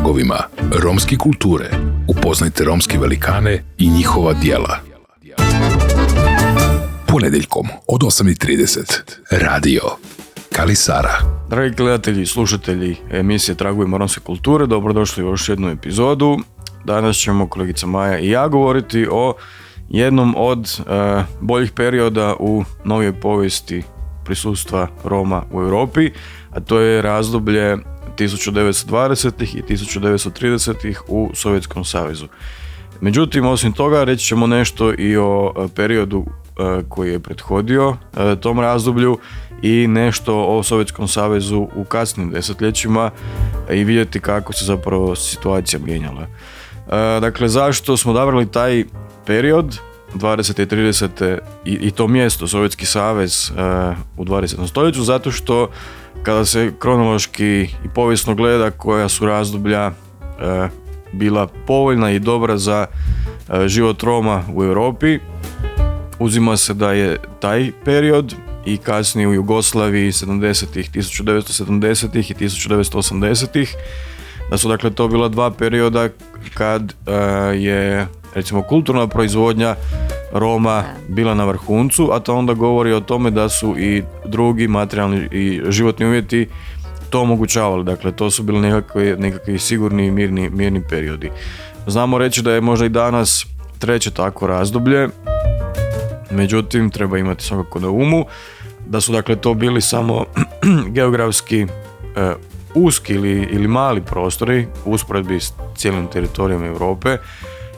tragovima romske kulture. Upoznajte romske velikane i njihova djela. Ponedjeljkom od 8:30 Radio Kali Sara. Dragi gledatelji i slušatelji emisije Tragovima romske kulture, dobrodošli u još jednu epizodu. Danas ćemo kolegica Maja i ja govoriti o jednom od boljih perioda u novijoj povijesti prisustva Roma u Europi, a to je razdoblje 1920. i 1930. u Sovjetskom savezu. Međutim, osim toga, reći ćemo nešto i o periodu koji je prethodio tom razdoblju i nešto o Sovjetskom savezu u kasnim desetljećima i vidjeti kako se zapravo situacija mijenjala. Dakle, zašto smo odabrali taj period 20. i 30. i to mjesto, Sovjetski savez u 20. stoljeću? Zato što kada se kronološki i povijesno gleda koja su razdoblja bila povoljna i dobra za život Roma u Europi, uzima se da je taj period i kasnije u Jugoslaviji 70-ih, 1970-ih i 1980-ih, da su dakle to bila dva perioda kad je recimo kulturna proizvodnja Roma bila na vrhuncu, a to onda govori o tome da su i drugi materijalni i životni uvjeti to omogućavali. Dakle, to su bili nekakvi sigurni i mirni periodi. Znamo reći da je možda i danas treće takvo razdoblje, međutim treba imati svakako na umu da su dakle to bili samo geografski uski ili mali prostori u usporedbi s cijelim teritorijom Europe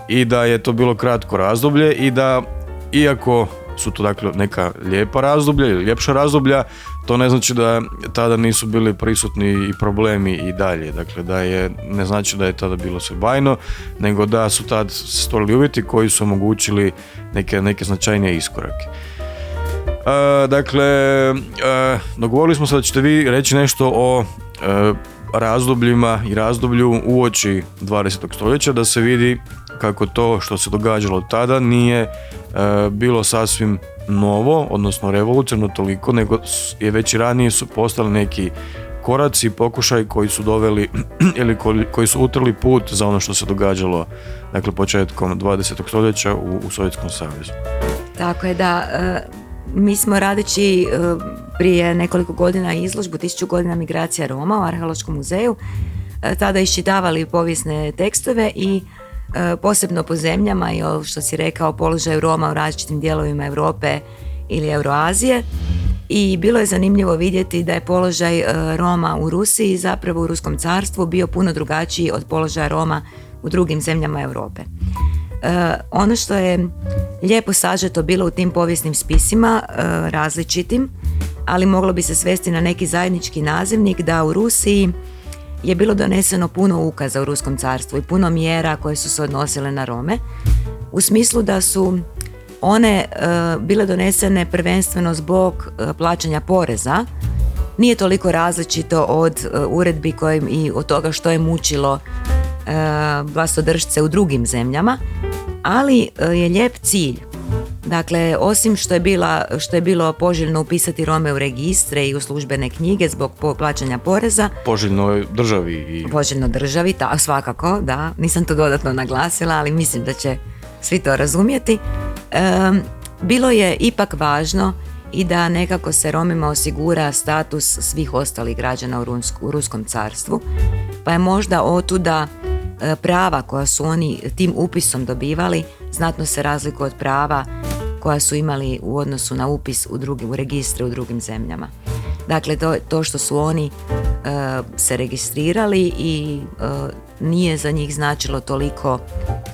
i da je to bilo kratko razdoblje i da iako su to dakle neka lijepa razdoblja ili ljepša razdoblja, to ne znači da tada nisu bili prisutni i problemi i dalje. Dakle, ne znači da je tada bilo sve bajno, nego da su tad stvorili uvjeti koji su omogućili neke značajnije iskorake. Dogovorili smo se da ćete vi reći nešto o razdobljima i razdoblju uoči 20. stoljeća, da se vidi kako to što se događalo tada nije bilo sasvim novo, odnosno revolucionarno toliko, nego je već i ranije su postali neki koraci i pokušaj koji su doveli ili koji su utrli put za ono što se događalo dakle početkom 20. stoljeća u Sovjetskom savezu. Tako je da mi smo radeći prije nekoliko godina izložbu 1000 godina migracija Roma u Arheološkom muzeju tada iščitavali povijesne tekstove i posebno po zemljama i ovo što si rekao, položaju Roma u različitim dijelovima Europe ili Euroazije, i bilo je zanimljivo vidjeti da je položaj Roma u Rusiji, zapravo u Ruskom carstvu, bio puno drugačiji od položaja Roma u drugim zemljama Europe. Ono što je lijepo sažeto bilo u tim povijesnim spisima, različitim, ali moglo bi se svesti na neki zajednički nazivnik, da u Rusiji je bilo doneseno puno ukaza u Ruskom carstvu i puno mjera koje su se odnosile na Rome, u smislu da su one bile donesene prvenstveno zbog plaćanja poreza. Nije toliko različito od uredbi i od toga što je mučilo vlastodržce u drugim zemljama, ali je lijep cilj. Dakle, osim što je bilo poželjno upisati Rome u registre i u službene knjige zbog plaćanja poreza. Poželjno državi. Poželjno državi, svakako, da. Nisam to dodatno naglasila, ali mislim da će svi to razumjeti. Bilo je ipak važno i da nekako se Romima osigura status svih ostalih građana u Ruskom carstvu, pa je možda otuda prava koja su oni tim upisom dobivali znatno se razlikuje od prava koja su imali u odnosu na upis u registre u drugim zemljama. Dakle, to što su oni se registrirali i nije za njih značilo toliko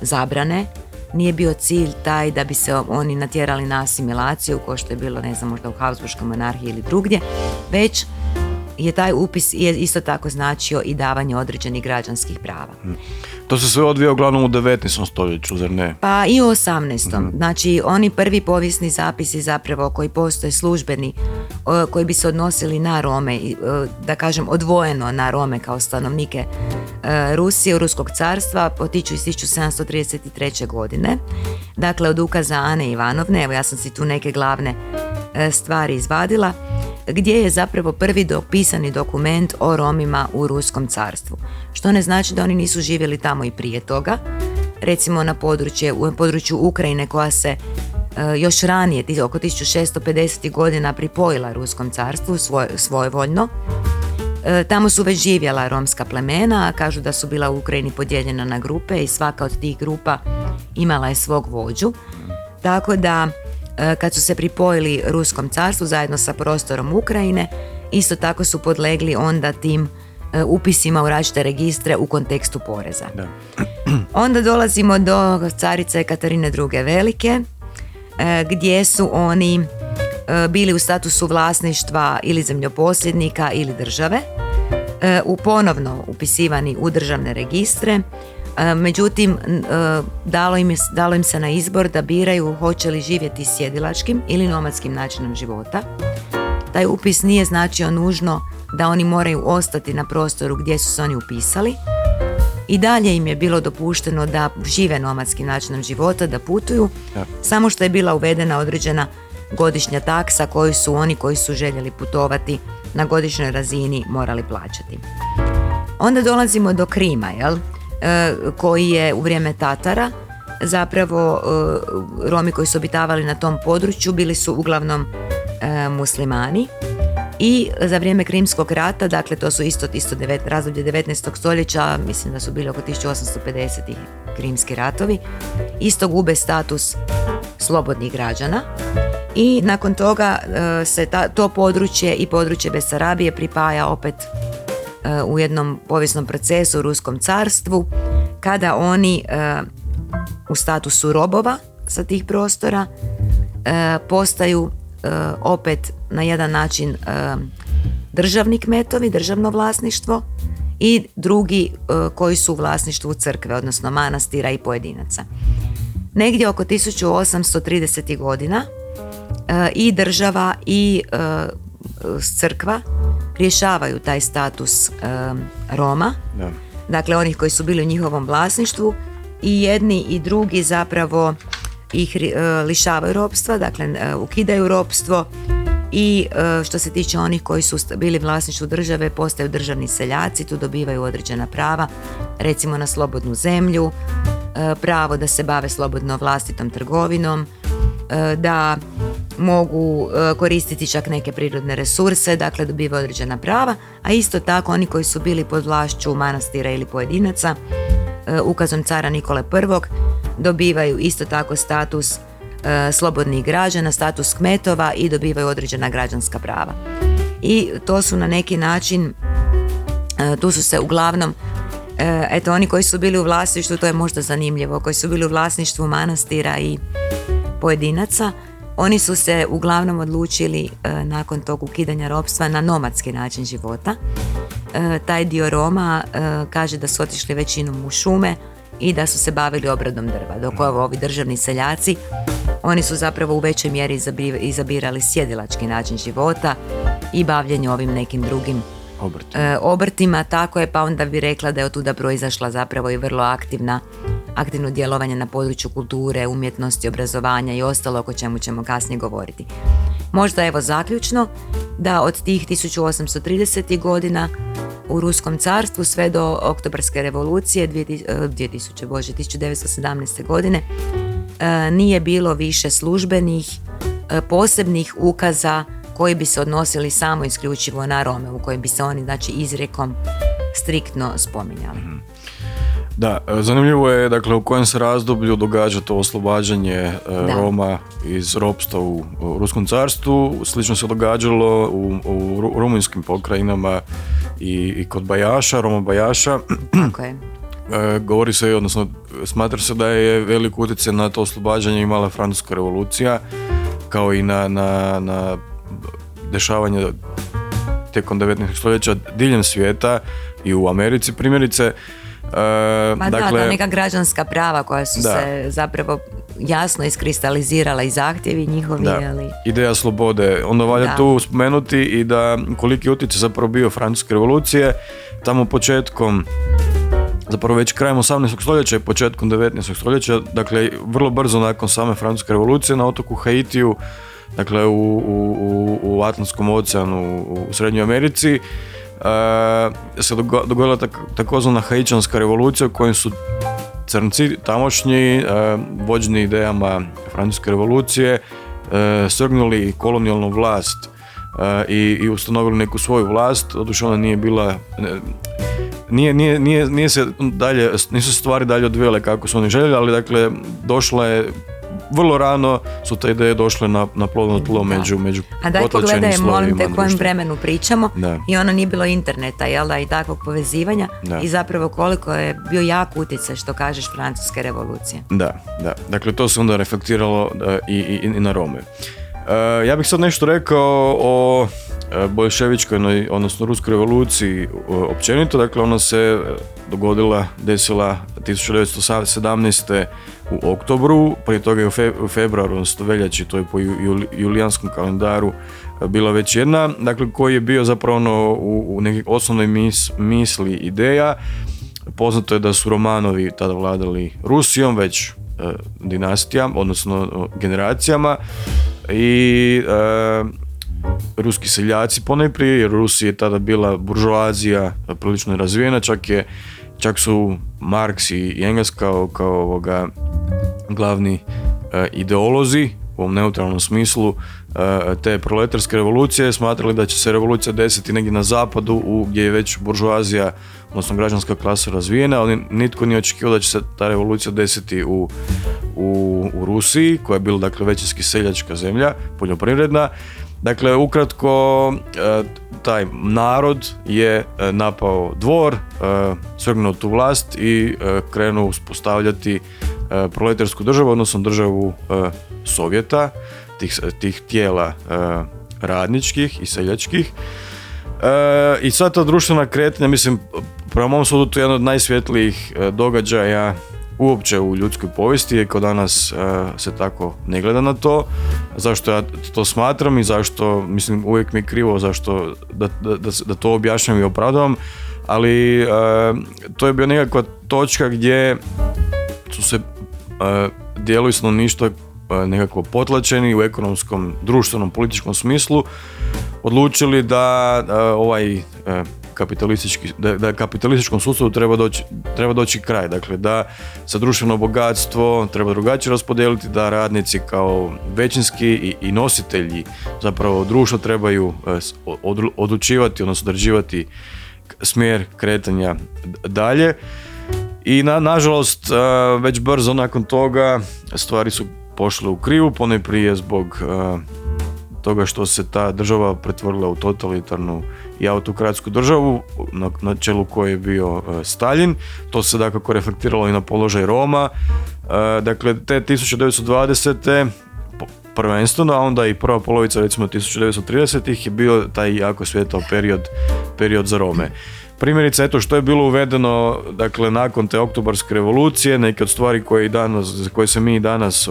zabrane, nije bio cilj taj da bi se oni natjerali na asimilaciju, kao što je bilo, ne znam, možda u Habsburškoj monarhiji ili drugdje, već je taj upis isto tako značio i davanje određenih građanskih prava. To se sve odvija uglavnom u 19. stoljeću, zar ne? Pa i u 18. Znači, oni prvi povijesni zapisi zapravo koji postoje službeni, koji bi se odnosili na Rome, da kažem odvojeno na Rome kao stanovnike Rusije, Ruskog carstva, potiču iz 1733. godine. Dakle, od ukaza Ane Ivanovne, evo ja sam si tu neke glavne stvari izvadila. gdje je zapravo prvi pisani dokument o Romima u Ruskom carstvu. Što ne znači da oni nisu živjeli tamo i prije toga. Recimo u području Ukrajine koja se još ranije, oko 1650. godina pripojila Ruskom carstvu svojevoljno. Tamo su već živjela romska plemena, a kažu da su bila u Ukrajini podijeljena na grupe i svaka od tih grupa imala je svog vođu. Tako da kad su se pripojili Ruskom carstvu zajedno sa prostorom Ukrajine, isto tako su podlegli onda tim upisima u različite registre u kontekstu poreza. Da. Onda dolazimo do carice Katarine II. Velike, gdje su oni bili u statusu vlasništva ili zemljoposjednika ili države, ponovno upisivani u državne registre. Međutim, dalo im se na izbor da biraju hoće li živjeti sjedilačkim ili nomadskim načinom života. Taj upis nije značio nužno da oni moraju ostati na prostoru gdje su se oni upisali. I dalje im je bilo dopušteno da žive nomadskim načinom života, da putuju, samo što je bila uvedena određena godišnja taksa koju su oni koji su željeli putovati na godišnjoj razini morali plaćati. Onda dolazimo do Krima, koji je u vrijeme Tatara, zapravo Romi koji su obitavali na tom području bili su uglavnom muslimani i za vrijeme Krimskog rata, dakle to su isto razdoblje 19. stoljeća, mislim da su bili oko 1850. Krimski ratovi, isto gube status slobodnih građana i nakon toga se to područje i područje Besarabije pripaja opet u jednom povijesnom procesu u Ruskom carstvu, kada oni u statusu robova sa tih prostora postaju opet na jedan način državni kmetovi, državno vlasništvo i drugi koji su u vlasništvu crkve, odnosno manastira i pojedinaca. Negdje oko 1830. godina i država i crkva rješavaju taj status Roma, dakle onih koji su bili u njihovom vlasništvu, i jedni i drugi zapravo ih lišavaju ropstva, dakle ukidaju ropstvo i što se tiče onih koji su bili vlasništvu države postaju državni seljaci, tu dobivaju određena prava, recimo na slobodnu zemlju, pravo da se bave slobodno vlastitom trgovinom, da mogu koristiti čak neke prirodne resurse, dakle dobivaju određena prava, a isto tako oni koji su bili pod vlašću manastira ili pojedinaca, ukazom cara Nikole I dobivaju isto tako status slobodnih građana, status kmetova i dobivaju određena građanska prava. I to su na neki način, tu su se uglavnom, oni koji su bili u vlasništvu, to je možda zanimljivo, koji su bili u vlasništvu manastira i pojedinaca, oni su se uglavnom odlučili nakon tog ukidanja ropstva na nomadski način života. Taj dio Roma kaže da su otišli većinom u šume i da su se bavili obradom drva, dok ovi državni seljaci, oni su zapravo u većoj mjeri izabirali sjedilački način života i bavljenje ovim nekim drugim obrtima, tako je, pa onda bi rekla da je od tuda proizašla zapravo i vrlo aktivno djelovanje na području kulture, umjetnosti, obrazovanja i ostalo o čemu ćemo kasnije govoriti. Možda evo zaključno da od tih 1830. godina u Ruskom carstvu sve do Oktobarske revolucije 1917. godine nije bilo više službenih posebnih ukaza koji bi se odnosili samo isključivo na Rome, u kojim bi se oni znači izrijekom striktno spominjali. Da, zanimljivo je dakle u kojem se razdoblju događa to oslobađanje Roma iz ropstva u Ruskom carstvu. Slično se događalo u rumunjskim pokrajinama i kod Bajaša, Roma Bajaša. Tako je. Govori se, odnosno smatra se da je velik utjecaj na to oslobađanje imala Francuska revolucija, kao i na dešavanje tijekom 19. stoljeća diljem svijeta i u Americi primjerice. Dakle, neka građanska prava koja su se zapravo jasno iskristalizirala i zahtjevi njihovi. Ali... Ideja slobode. Onda valja tu spomenuti i da koliki utjecaj zapravo bio Francuske revolucije tamo početkom, zapravo već krajem 18. stoljeća i početkom 19. stoljeća, dakle vrlo brzo nakon same Francuske revolucije na otoku Haitiju dakle u Atlantskom oceanu u Srednjoj Americi, se dogodila takozvana Haičanska revolucija u kojoj su crnci tamošnji, vođeni idejama Francuske revolucije, svrgnuli kolonijalnu vlast i ustanovili neku svoju vlast. Doduše ona nije bila, nisu stvari dalje odvijele kako su oni željeli, ali dakle došla je vrlo rano, su te ideje došle na plodno tlo među a daj pogledaj, molim te, kojem vremenu pričamo. Da. I ono nije bilo interneta, jel da, i takvog povezivanja. Da. I zapravo koliko je bio jak utjecaj, što kažeš, Francuske revolucije. Da. Dakle, to se onda reflektiralo i na Rome. Ja bih sad nešto rekao o boljševičkoj, odnosno Ruskoj revoluciji općenito. Dakle, ona se desila 1917. u oktobru, prije toga je u februaru, odnosno veljači, to je po julijanskom kalendaru, bila već jedna, dakle, koji je bio zapravo u nekoj osnovnoj misli ideja. Poznato je da su Romanovi tada vladali Rusijom, već dinastijama, odnosno generacijama, i ruski seljaci ponajprije, jer Rusija je tada bila buržoazija prilično razvijena, čak su Marks i Engels kao glavni ideolozi u ovom neutralnom smislu te proletarske revolucije smatrali da će se revolucija desiti negdje na zapadu gdje je već buržoazija, odnosno građanska klasa razvijena, ali nitko nije očekivao da će se ta revolucija desiti u Rusiji, koja je bila dakle većinski seljačka zemlja, poljoprivredna. Dakle, ukratko, taj narod je napao dvor, svrgnuo tu vlast i krenuo uspostavljati proletarsku državu, odnosno državu Sovjeta, tih tijela radničkih i seljačkih. I sva ta društvena kretanja, mislim, prema mom sudu, to je jedan od najsvjetlijih događaja uopće u ljudskoj povijesti, je kao danas se tako ne gleda na to. Zašto ja to smatram i zašto, mislim, uvijek mi je krivo zašto da to objašnjam i opravdavam, ali to je bio nekakva točka gdje su se dijelovi stanovništva nekako potlačeni u ekonomskom, društvenom, političkom smislu odlučili da da kapitalističkom sustavu treba doći kraj. Dakle, da sa društveno bogatstvo treba drugačije raspodijeliti, da radnici kao većinski i nositelji zapravo društva trebaju odlučivati, odnosno određivati smjer kretanja dalje. I nažalost, već brzo nakon toga stvari su pošle u krivu, ponajprije zbog toga što se ta država pretvorila u totalitarnu i autokratsku državu, na čelu koje je bio Staljin. To se dakako reflektiralo i na položaj Roma. Dakle, te 1920. prvenstveno, a onda i prva polovica, recimo 1930-ih, je bio taj jako svijetao period za Rome. Primjerice, eto što je bilo uvedeno, dakle, nakon te oktobarske revolucije, neke od stvari za koje se mi danas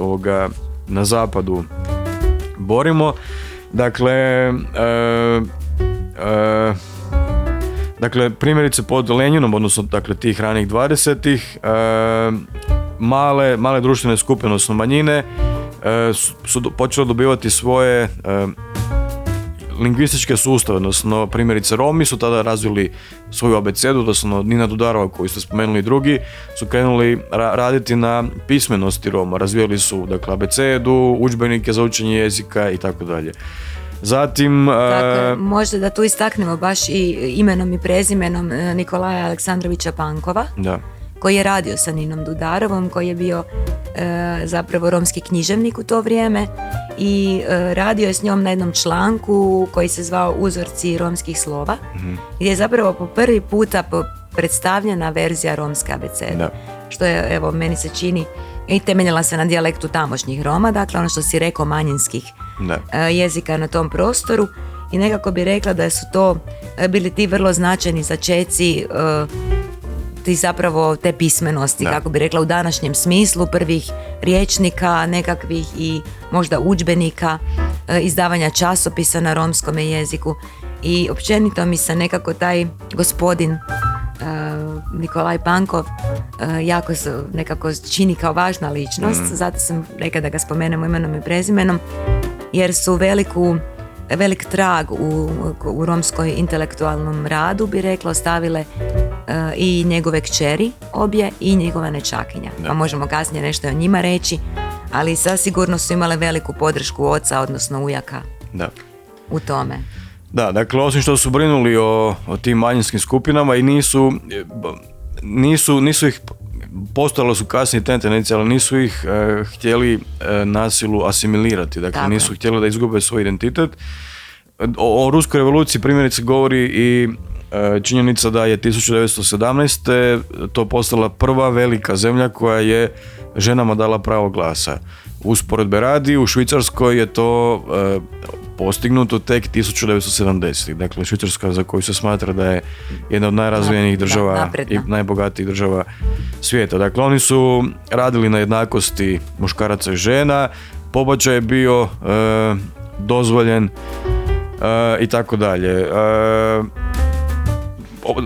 na zapadu borimo. Dakle, primjerice pod Lenjinom, odnosno dakle, tih ranih 20-ih, male društvene skupine, odnosno manjine, su počele dobivati svoje lingvističke sustave, odnosno primjerice Romi su tada razvili svoju abecedu, odnosno Nina Dudarova, koju ste spomenuli, drugi su krenuli raditi na pismenosti Roma, razvijali su dakle abecedu, udžbenike za učenje jezika i tako dalje. Zatim... Dakle, možda da tu istaknemo baš i imenom i prezimenom Nikolaja Aleksandrovića Pankova, da, koji je radio sa Ninom Dudarovom, koji je bio zapravo romski književnik u to vrijeme i radio je s njom na jednom članku koji se zvao Uzorci romskih slova, gdje je zapravo po prvi puta predstavljena verzija romske abecede. Da. Što je, evo, meni se čini, i temeljila se na dijalektu tamošnjih Roma, dakle ono što si rekao, manjinskih jezika na tom prostoru, i nekako bi rekla da su to bili ti vrlo značajni začeci ti zapravo te pismenosti, kako bi rekla u današnjem smislu, prvih rječnika nekakvih i možda udžbenika, izdavanja časopisa na romskome jeziku. I općenito mi se nekako taj gospodin Nikolaj Pankov jako nekako čini kao važna ličnost, zato sam rekla da ga spomenemo imenom i prezimenom. jer su velik trag u romskoj intelektualnom radu, bi rekla, ostavile i njegove kćeri obje i njegova nećakinja. Pa možemo kasnije nešto o njima reći, ali zasigurno su imale veliku podršku oca, odnosno ujaka u tome. Da, dakle, osim što su brinuli o tim manjinskim skupinama i nisu ih, postojale su kasnije te tendencije, ali nisu ih htjeli na silu asimilirati, dakle nisu htjeli da izgube svoj identitet. O Ruskoj revoluciji primjerice govori i činjenica da je 1917. to postala prva velika zemlja koja je ženama dala pravo glasa. Usporedbe radi, u Švicarskoj je to postignuto tek 1970. Dakle, Švicarska, za koju se smatra da je jedna od najrazvijenijih država i najbogatijih država svijeta. Dakle, oni su radili na jednakosti muškaraca i žena, pobačaj je bio dozvoljen i tako dalje.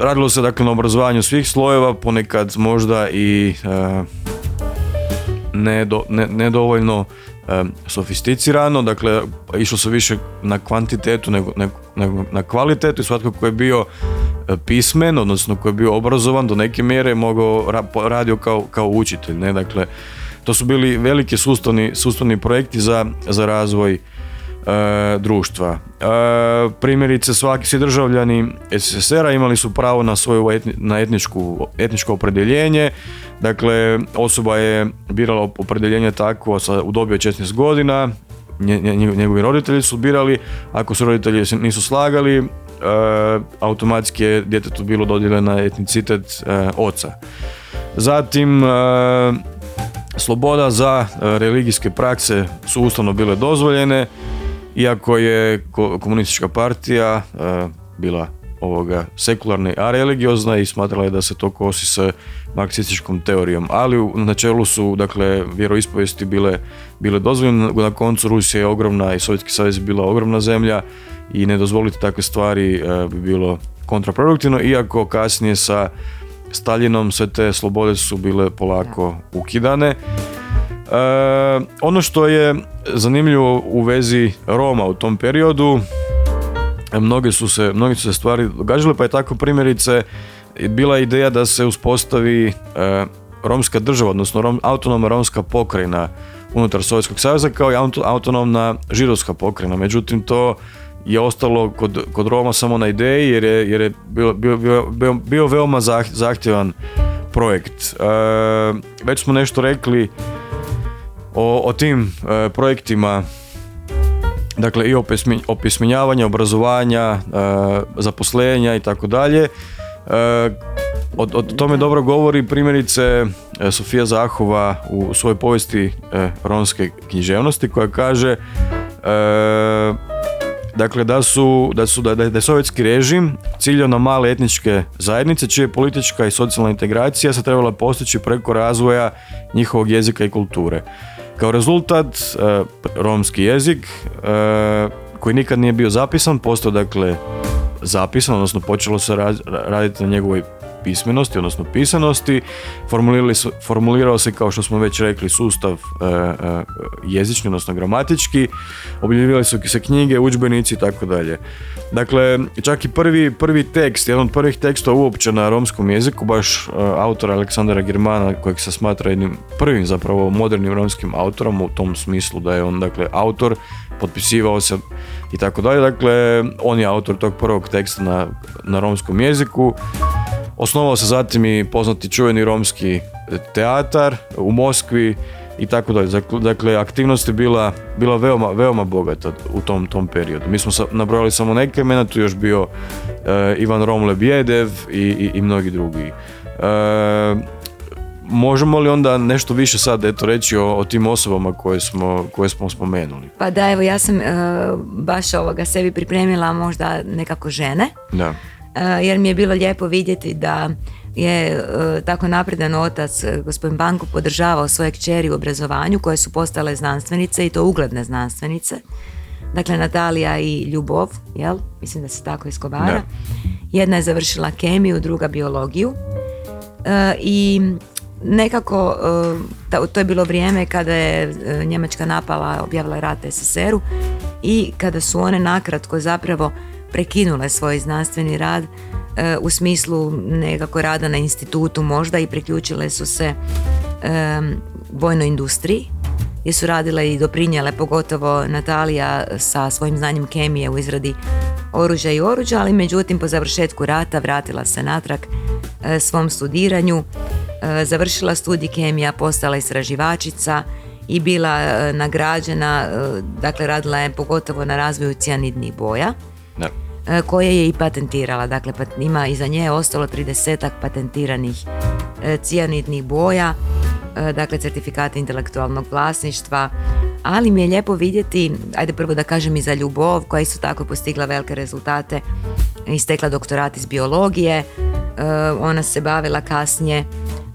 Radilo se dakle na obrazovanju svih slojeva, ponekad možda i nedovoljno sofisticirano, dakle išlo se više na kvantitetu nego na kvalitetu i svatko ko je bio pismen, odnosno ko je bio obrazovan do neke mjere mogao radio kao učitelj, ne? Dakle, to su bili veliki sustavni projekti za razvoj društva. Primjerice, svi državljani SSSR-a imali su pravo na svoje etničko opredjeljenje. Dakle, osoba je birala opredjeljenje takvo u dobi od 16 godina, njegovi roditelji su birali, ako su roditelji nisu slagali, automatski je djetetu bilo dodijeljena etnicitet oca. Zatim, sloboda za religijske prakse su ustavno bile dozvoljene, iako je komunistička partija bila sekularna i areligiozna i smatrala je da se to kosi sa marksističkom teorijom, ali u načelu su, dakle, vjeroispovijesti bile dozvoljene. Na koncu Rusija je ogromna i Sovjetski savez je bila ogromna zemlja i ne dozvoliti takve stvari bi bilo kontraproduktivno, iako kasnije sa Staljinom sve te slobode su bile polako ukidane. Ono što je zanimljivo u vezi Roma u tom periodu, mnogi su se stvari događale, pa je tako primjerice bila ideja da se uspostavi romska država, odnosno autonomna romska pokrajina unutar Sovjetskog saveza kao i autonomna židovska pokrajina. Međutim, to je ostalo kod Roma samo na ideji jer je bio veoma zahtjevan projekt. Već smo nešto rekli o tim projektima, dakle i opismenjavanja, obrazovanja, zaposlenja i tako dalje. O tome dobro govori primjerice Sofija Zahova u svojoj povijesti romske književnosti, koja kaže dakle da je sovjetski režim ciljao na male etničke zajednice čija politička i socijalna integracija se trebala postići preko razvoja njihovog jezika i kulture. Kao rezultat, romski jezik koji nikad nije bio zapisan, postao dakle zapisan, odnosno počelo se raditi na njegovoj pismenosti, odnosno pisanosti. Formulirao se, kao što smo već rekli, sustav jezični, odnosno gramatički. Objavljivali su se knjige, udžbenici i tako dalje. Dakle, čak i prvi tekst, jedan od prvih tekstova uopće na romskom jeziku, baš autora Aleksandra Germana, kojeg se smatra jednim prvim zapravo modernim romskim autorom, u tom smislu da je on, dakle, autor, potpisivao se i tako dalje. Dakle, on je autor tog prvog teksta na romskom jeziku. Osnovao se zatim i poznati čuveni romski teatar u Moskvi i tako dalje. Dakle, aktivnost je bila veoma, veoma bogata u tom periodu. Mi smo nabrojali samo neke imena, tu još bio Ivan Rom Lebjedev i mnogi drugi. Možemo li onda nešto više sad reći o tim osobama koje smo spomenuli? Pa da, evo, ja sam baš sebi pripremila možda nekako žene. Da. Jer mi je bilo lijepo vidjeti da je tako napredan otac, gospodin Banko, podržavao svoje kćeri u obrazovanju koje su postale znanstvenice, i to ugledne znanstvenice. Dakle, Natalija i Ljubov, jel? Mislim da se tako izgovara. Da. Jedna je završila kemiju, druga biologiju. I nekako, to je bilo vrijeme kada je Njemačka napala, objavila rat SSR-u i kada su one nakratko zapravo prekinule svoj znanstveni rad u smislu nekako rada na institutu možda i priključile su se vojnoj industriji gdje su radile i doprinijele, pogotovo Natalija sa svojim znanjem kemije u izradi oružja i oruđa, ali međutim po završetku rata vratila se natrag svom studiranju, završila studij kemija, postala istraživačica i bila nagrađena, dakle radila je pogotovo na razvoju cijanidnih boja, koje je i patentirala. Dakle, ima iza nje ostalo 30-ak patentiranih cijanidnih boja, dakle certifikati intelektualnog vlasništva, ali mi je lijepo vidjeti, ajde prvo da kažem i za Ljubov, koja isto tako postigla velike rezultate, istekla doktorat iz biologije, ona se bavila kasnije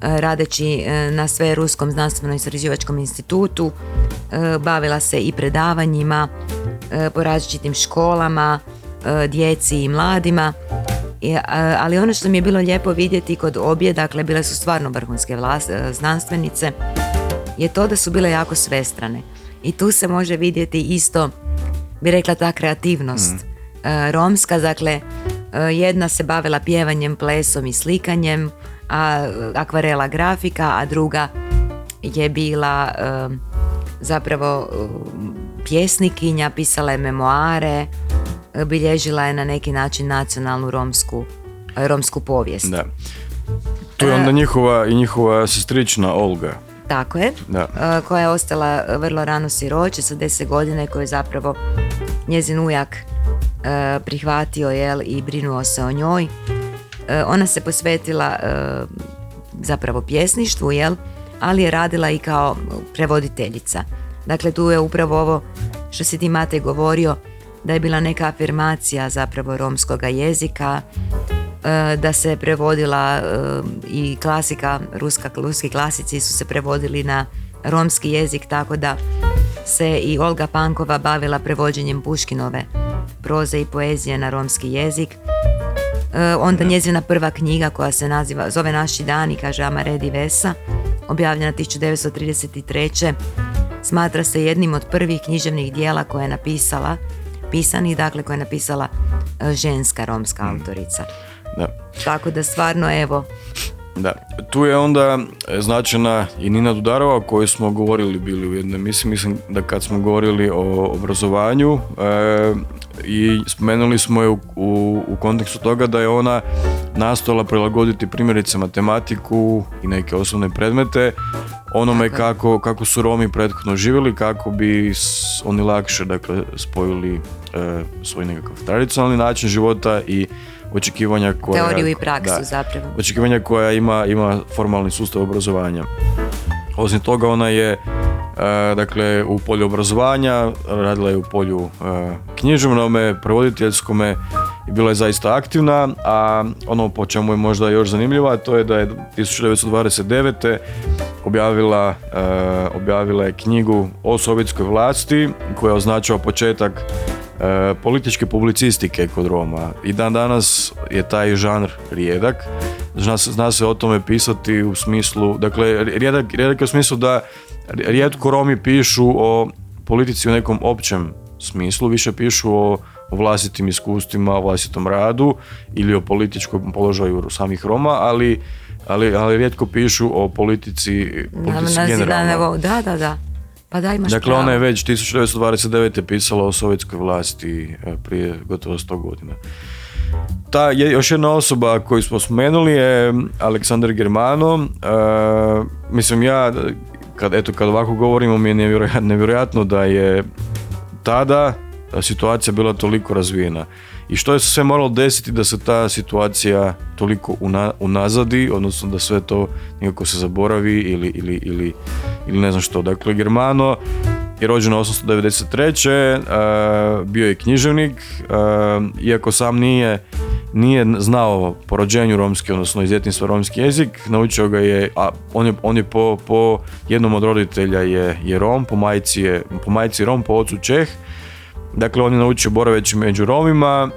radeći na Ruskom znanstveno-istraživačkom institutu, bavila se i predavanjima po različitim školama, djeci i mladima, ali ono što mi je bilo lijepo vidjeti kod obje, dakle bile su stvarno vrhunske znanstvenice, je to da su bile jako svestrane i tu se može vidjeti isto, bi rekla, ta kreativnost romska. Dakle, jedna se bavila pjevanjem, plesom i slikanjem, akvarela grafika, a druga je bila zapravo pjesnikinja, pisala je memoare, bilježila je na neki način nacionalnu romsku povijest. Da. Tu je onda njihova sestrična Olga. Tako je, koja je ostala vrlo rano siroče sa 10 godina, koji je zapravo njezin ujak prihvatio i brinuo se o njoj. Ona se posvetila zapravo pjesništvu, ali je radila i kao prevoditeljica. Dakle, tu je upravo ovo što si ti, Matej, govorio, da je bila neka afirmacija zapravo romskoga jezika, da se prevodila i klasika, ruski klasici su se prevodili na romski jezik, tako da se i Olga Pankova bavila prevođenjem Puškinove proze i poezije na romski jezik. Onda njezina prva knjiga koja se zove Naši dani, kaže Amare Divesa, objavljena 1933. smatra se jednim od prvih književnih dijela koje je napisala, koje je napisala ženska romska autorica. Da. Tako da stvarno, evo. Da, tu je onda značajna i Nina Dudarova, o kojoj smo govorili bili u jednoj emisiji, mislim da kad smo govorili o obrazovanju i spomenuli smo je u kontekstu toga da je ona nastojala prilagoditi primjerice matematiku i neke osnovne predmete onome kako su Romi prethodno živjeli, kako bi oni lakše, dakle, spojili svoj nekakav tradicionalni način života i očekivanja koja... Teoriju i praksu, zapravo. Očekivanja koja ima formalni sustav obrazovanja. Osim toga, ona je dakle, u polju obrazovanja, radila je u polju književnome, prevoditeljskome i bila je zaista aktivna, a ono po čemu je možda još zanimljiva, to je da je 1929. objavila je knjigu o sovjetskoj vlasti koja označava početak političke publicistike kod Roma. I dan danas je taj žanr rijedak. Zna se o tome pisati u smislu, dakle, rijedak je u smislu da rijetko Romi pišu o politici u nekom općem smislu, više pišu o vlastitim iskustvima, o vlastitom radu ili o političkom položaju samih Roma, ali rijetko pišu o politici generalno. Da. Pa da, imaš dakle, pravo. ona je već 1929. pisala o sovjetskoj vlasti prije gotovo 100 godina. Ta je još jedna osoba koju smo spomenuli je Aleksandar Germano. Mislim, ja kad ovako govorimo, mi je nevjerojatno da je tada situacija bila toliko razvijena. I što je sve moralo desiti da se ta situacija toliko unazadi, odnosno da sve to nekako se zaboravi ili ne znam što. Dakle, Germano je rođen 893. Bio je književnik, iako sam nije znao po rođenju romski, odnosno iz djetinjstva romski jezik, naučio ga je, a on je po jednom od roditelja je Rom, po majci Rom, po ocu Čeh. Dakle, on je naučio boraveći među Romima.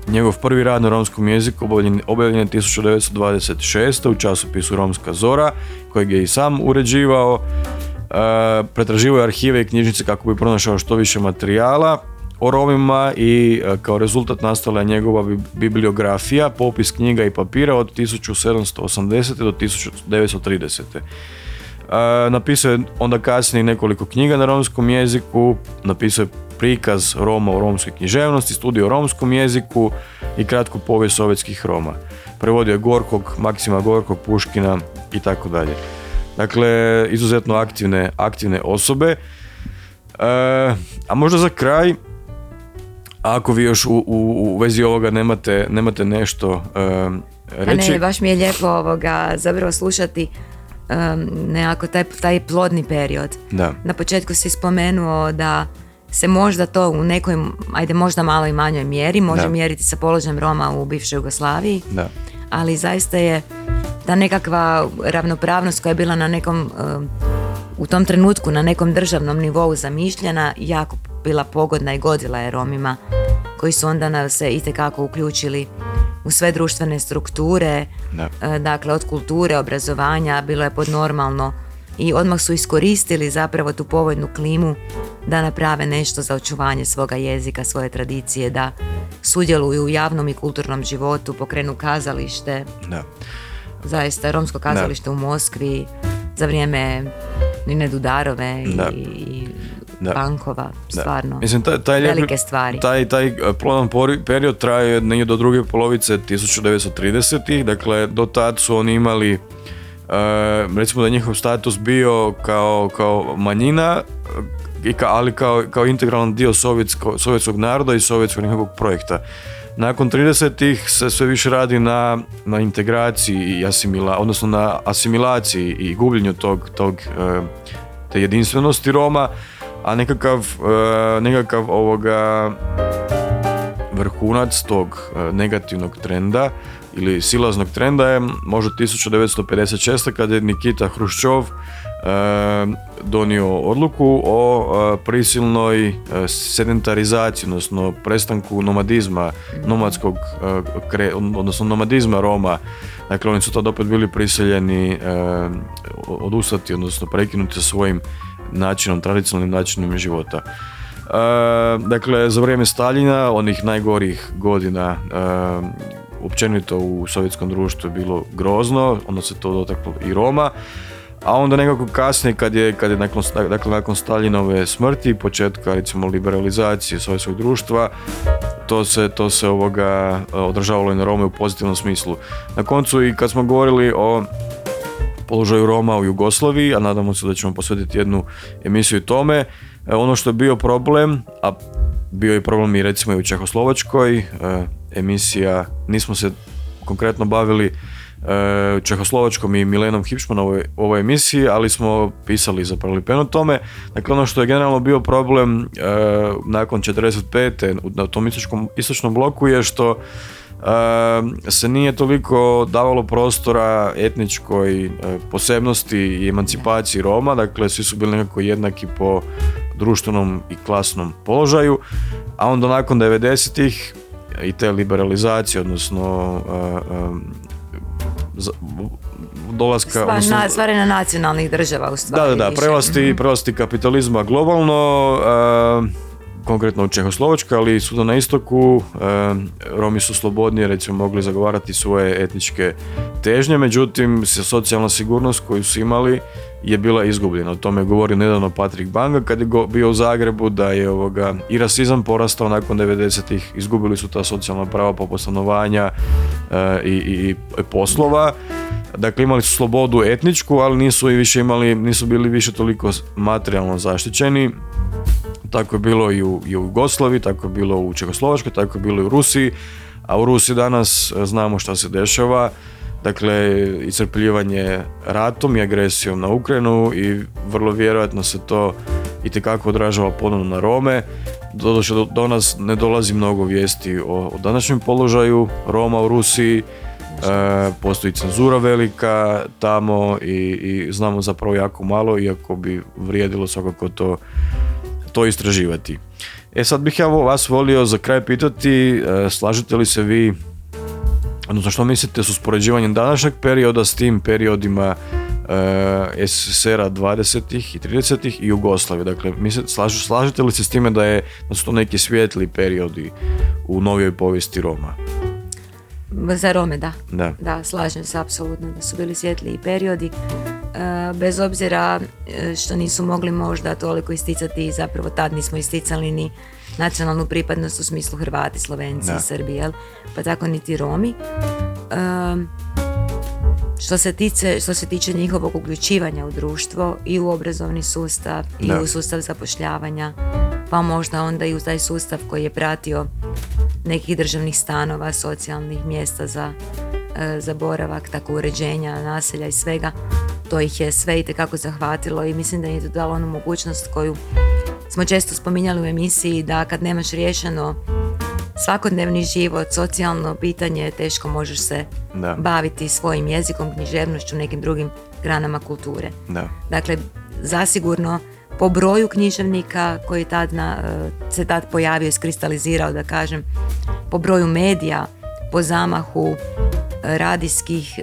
Njegov prvi rad na romskom jeziku objavljen je 1926. u časopisu Romska zora, kojeg je i sam uređivao. pretraživao je arhive i knjižnice kako bi pronašao što više materijala o Romima i kao rezultat nastala je njegova bibliografija, popis knjiga i papira od 1780. do 1930. Napisao je onda kasnije nekoliko knjiga na romskom jeziku, napisao je prikaz Roma u romskoj književnosti, studij o romskom jeziku i kratku povijest sovjetskih Roma. Prevodio je Gorkog, Maksima Gorkog, Puškina i tako dalje. Dakle, izuzetno aktivne osobe. A možda za kraj, ako vi još u vezi ovoga nemate nešto reći. Ne, baš mi je lijepo zapravo slušati nekako taj plodni period. Da. Na početku si spomenuo da se možda to u nekoj, ajde možda malo i manjoj mjeri, može mjeriti sa položajem Roma u bivšoj Jugoslaviji, ali zaista je ta nekakva ravnopravnost koja je bila na nekom, u tom trenutku na nekom državnom nivou zamišljena, jako bila pogodna i godila je Romima, koji su onda se itekako uključili u sve društvene strukture, dakle od kulture, obrazovanja, bilo je podnormalno i odmah su iskoristili zapravo tu povoljnu klimu da naprave nešto za očuvanje svoga jezika, svoje tradicije, da sudjeluju u javnom i kulturnom životu, pokrenu kazalište. Da. Zaista, romsko kazalište u Moskvi za vrijeme Nine Dudarove i Bankova, stvarno. Mislim, velike stvari. Taj plodan period traje negdje do druge polovice 1930-ih, dakle do tad su oni imali, recimo da je njihov status bio kao manjina, ali kao integralan dio sovjetskog naroda i sovjetskog nekakvog projekta. Nakon 30-ih se sve više radi na integraciji i odnosno na asimilaciji i gubljenju te jedinstvenosti Roma, a nekakav vrhunac tog negativnog trenda ili silaznog trenda je možda 1956. kada je Nikita Hruščov donio odluku o prisilnoj sedentarizaciji, odnosno prestanku nomadizma, odnosno nomadizma Roma. Dakle, oni su tad opet bili prisiljeni odustati, odnosno prekinuti sa svojim tradicionalnim načinom života. Dakle, za vrijeme Staljina, onih najgorih godina, općenito u sovjetskom društvu je bilo grozno, onda se to dotaklo i Roma, a onda nekako kasnije kad je nakon Staljinove smrti i početka recimo liberalizacije sovjetskog društva, to se održavalo i na Rome u pozitivnom smislu. Na koncu i kad smo govorili o položaju Roma u Jugoslaviji, a nadamo se da ćemo posvetiti jednu emisiju tome, ono što je bio problem, a bio je problem i recimo i u Čehoslovačkoj, emisija, nismo se konkretno bavili Čehoslovačkom i Milenom Hipšman u ovoj emisiji, ali smo pisali zapravo lipen o tome. Dakle, ono što je generalno bio problem nakon 45. na tom istočnom bloku je što se nije toliko davalo prostora etničkoj posebnosti i emancipaciji Roma, dakle svi su bili nekako jednaki po društvenom i klasnom položaju, a onda nakon 90-ih i te liberalizacije, odnosno dolaska... Stvaranja nacionalnih država u stvari. Da, prelasti kapitalizma globalno, konkretno u Čehoslovačkoj, ali i svuda na istoku, Romi su slobodnije recimo mogli zagovarati svoje etničke težnje, međutim socijalna sigurnost koju su imali je bila izgubljena. O tome govori nedavno Patrik Banga kad je bio u Zagrebu, da je i rasizam porastao nakon 90-ih, izgubili su ta socijalna prava poput stanovanja i poslova. Dakle, imali su slobodu etničku, ali nisu bili više toliko materijalno zaštićeni. Tako je bilo i u Jugoslaviji, tako je bilo u Čehoslovačkoj, tako je bilo i u Rusiji, a u Rusiji danas znamo šta se dešava. Dakle, iscrpljivanje ratom i agresijom na Ukrajinu i vrlo vjerojatno se to itekako odražava ponovno na Rome. Doduše, do nas ne dolazi mnogo vijesti o današnjem položaju Roma u Rusiji. Postoji cenzura velika tamo i znamo zapravo jako malo, iako bi vrijedilo svakako to istraživati. Sad bih ja vas volio za kraj pitati, slažete li se vi, odnosno što mislite s uspoređivanjem današnjeg perioda s tim periodima SSSR-a 20. i 30. i Jugoslavije. Dakle, slažete li se s time da su to neki svijetli periodi u novijoj povijesti Roma? Za Rome, da. Da, slažem se apsolutno da su bili svjetliji periodi. Bez obzira što nisu mogli možda toliko isticati, zapravo tad nismo isticali ni nacionalnu pripadnost u smislu Hrvati, Slovenci, Srbi, jel? Pa tako niti Romi. Što se tiče njihovog uključivanja u društvo i u obrazovni sustav i u sustav zapošljavanja, pa možda onda i u taj sustav koji je pratio nekih državnih stanova, socijalnih mjesta za boravak, tako uređenja, naselja i svega, to ih je sve itekako zahvatilo i mislim da je to dalo onu mogućnost koju smo često spominjali u emisiji, da kad nemaš riješeno svakodnevni život, socijalno pitanje, teško možeš se baviti svojim jezikom, književnošću, nekim drugim granama kulture. Dakle, zasigurno po broju književnika koji se tad pojavio, iskristalizirao, da kažem, po broju medija, po zamahu radijskih,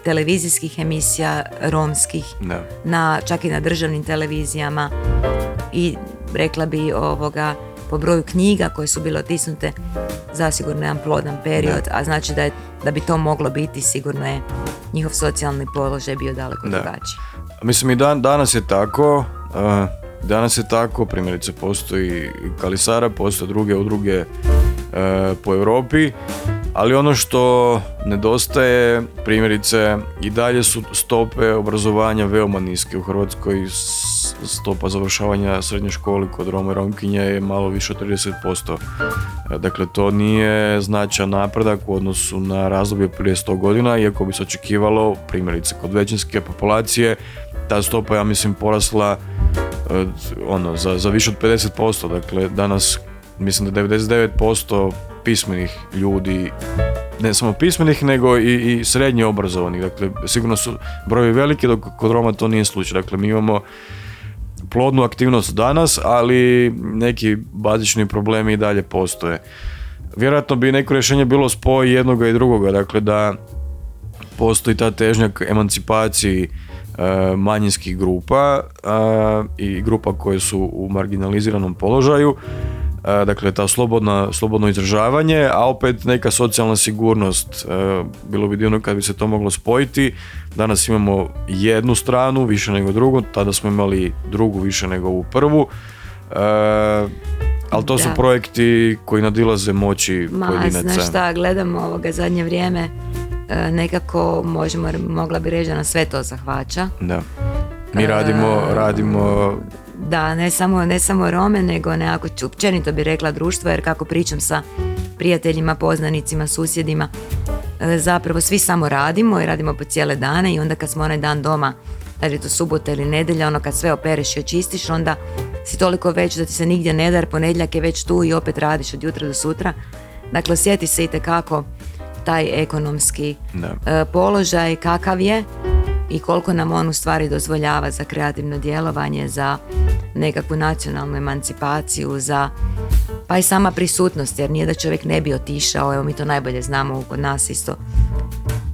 televizijskih emisija romskih, čak i na državnim televizijama, i rekla bi po broju knjiga koje su bile otisnute, zasigurno jedan plodan period, a znači da bi to moglo biti, sigurno je njihov socijalni položaj bio daleko drugačiji. Mislim, i danas je tako. Danas je tako, primjerice postoji Kalisara, postoje druge udruge po Europi, ali ono što nedostaje, primjerice, i dalje su stope obrazovanja veoma niske. U Hrvatskoj stopa završavanja srednje škole kod Roma i Romkinja je malo više od 30%. Dakle, to nije značajan napredak u odnosu na razdoblje prije 100 godina, iako bi se očekivalo, primjerice, kod većinske populacije, ta stopa, ja mislim, porasla za više od 50%. Dakle, danas mislim da 99% pismenih ljudi, ne samo pismenih, nego i srednje obrazovanih. Dakle, sigurno su brojevi veliki, dok kod Roma to nije slučaj. Dakle, mi imamo plodnu aktivnost danas, ali neki bazični problemi i dalje postoje. Vjerojatno bi neko rješenje bilo spoj jednoga i drugoga, dakle da postoji ta težnja k emancipaciji manjinskih grupa i grupa koje su u marginaliziranom položaju, dakle ta slobodno izražavanje, a opet neka socijalna sigurnost. Bilo bi divno kad bi se to moglo spojiti. Danas imamo jednu stranu više nego drugu, tada smo imali drugu više nego ovu prvu, ali to su projekti koji nadilaze moći pojedinaca. Znaš šta, gledamo zadnje vrijeme, nekako mogla bi reći da nas sve to zahvaća. Da. Mi radimo da, ne samo Rome, nego nekako općenito bi rekla društvo, jer kako pričam sa prijateljima, poznanicima, susjedima, zapravo svi samo radimo i radimo po cijele dane, i onda kad smo onaj dan doma, da li je to subota ili nedjelja, kad sve opereš i očistiš, onda si toliko već da ti se nigdje ne da, jer ponedjeljak je već tu i opet radiš od jutra do sutra. Dakle, osjeti se itekako taj ekonomski položaj kakav je i koliko nam on u stvari dozvoljava za kreativno djelovanje, za nekakvu nacionalnu emancipaciju, pa i sama prisutnost, jer nije da čovjek ne bi otišao, evo mi to najbolje znamo kod nas isto,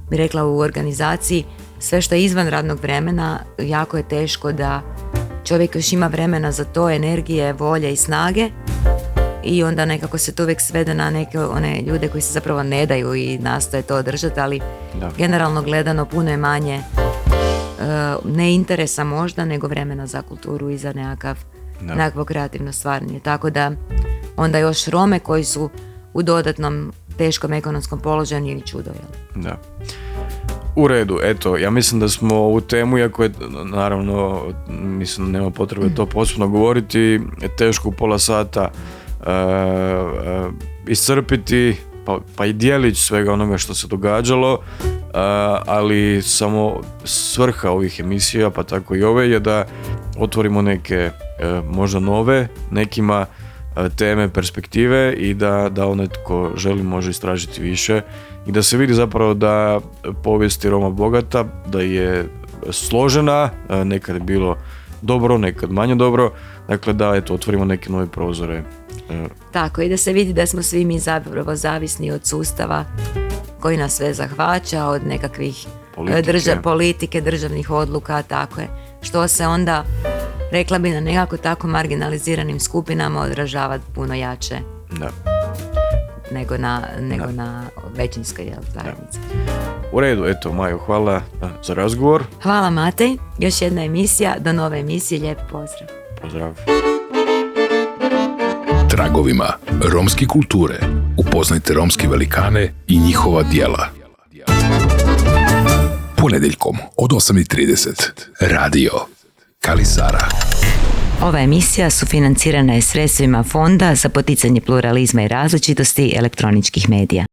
bi rekla u organizaciji, sve što je izvan radnog vremena, jako je teško da čovjek još ima vremena za to, energije, volje i snage, i onda nekako se to uvijek svede na neke one ljude koji se zapravo ne daju i nastoje to održati, ali generalno gledano puno je manje ne interesa možda, nego vremena za kulturu i za nekakvo kreativno stvaranje. Tako da onda još Rome koji su u dodatnom teškom ekonomskom položaju nije čudo. Jel? Da. U redu, eto, ja mislim da smo ovu temu, iako je, naravno, mislim, nema potrebe to posebno govoriti, teško u pola sata iscrpiti, pa i dijelić svega onoga što se događalo, ali samo svrha ovih emisija, pa tako i ove, je da otvorimo neke možda nove, nekima teme, perspektive, i da onaj tko želi može istražiti više i da se vidi zapravo da povijest je Roma bogata, da je složena, nekad je bilo dobro, nekad manje dobro, dakle da otvorimo neke nove prozore. Tako, i da se vidi da smo svi mi zapravo zavisni od sustava koji nas sve zahvaća, od nekakvih politike, državnih odluka, tako je. Što se onda, rekla bi, na nekako tako marginaliziranim skupinama odražava puno jače nego na većinskoj zajednici. U redu, eto, Majo, hvala za razgovor. Hvala, Matej. Još jedna emisija. Do nove emisije. Lijep pozdrav. Pozdrav. Tragovima romske kulture. Upoznajte romske velikane i njihova djela. Ponedjeljkom od 8:30. Radio Kali Sara. Ova emisija sufinancirana je sredstvima Fonda za poticanje pluralizma i različitosti elektroničkih medija.